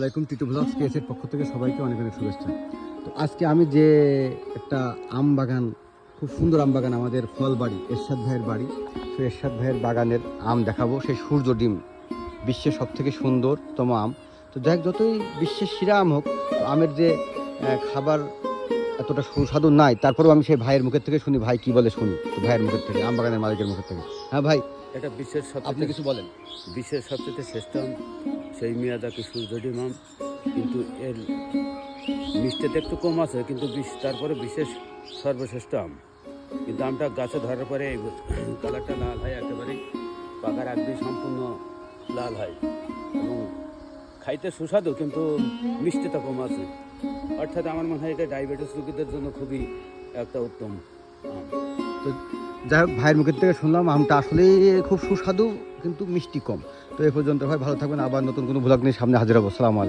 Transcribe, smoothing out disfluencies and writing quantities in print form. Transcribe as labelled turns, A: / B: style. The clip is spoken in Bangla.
A: আসসালামাইকুম, টিটু ব্লগস কেএসের পক্ষ থেকে সবাইকে অনেক অনেক শুভেচ্ছা। তো আজকে আমি যে একটা আম বাগান, খুব সুন্দর আম বাগান, আমাদের ফল বাড়ি এরশাদ ভাইয়ের বাড়ি, সেই এরশাদ ভাইয়ের বাগানের আম দেখাবো। সেই সূর্য ডিম, বিশ্বের সব থেকে সুন্দরতম আম। তো যাই হোক, যতই বিশ্বের সেরা আম হোক, তো আমের যে খাবার এতটা সুস্বাদু নাই, তারপরেও আমি সেই ভাইয়ের মুখের থেকে শুনি। ভাই কি বলে শুনি, তো ভাইয়ের মুখের থেকে, আম বাগানের মালিকের মুখের থেকে। হ্যাঁ ভাই,
B: এটা বিশ্বের
A: আপনি
B: সবচেয়ে
A: কিছু বলেন।
B: বিশ্বের সবচেয়ে শ্রেষ্ঠ আম সেই মিয়াজাকি সূর্যডিম আম। কিন্তু এর মিষ্টিতে একটু কম আছে, কিন্তু তারপরে বিশেষ সর্বশ্রেষ্ঠ আম। কিন্তু আমটা গাছে ধরার পরে এই কালারটা লাল হয়, একেবারে পাকার একদিন সম্পূর্ণ লাল হয় এবং খাইতে সুস্বাদু, কিন্তু মিষ্টিটা কম আছে। অর্থাৎ আমার মনে হয় এটা ডায়াবেটিস রোগীদের জন্য খুবই একটা উত্তম আম।
A: তো যাই হোক, ভাইয়ের মুখের থেকে শুনলাম আমটা আসলেই খুব সুস্বাদু, কিন্তু মিষ্টি কম। তো এ পর্যন্ত ভাই ভালো থাকবেন, আবার নতুন কোনো ভ্লগ নিয়ে সামনে হাজির হবো। আসসালামু আলাইকুম।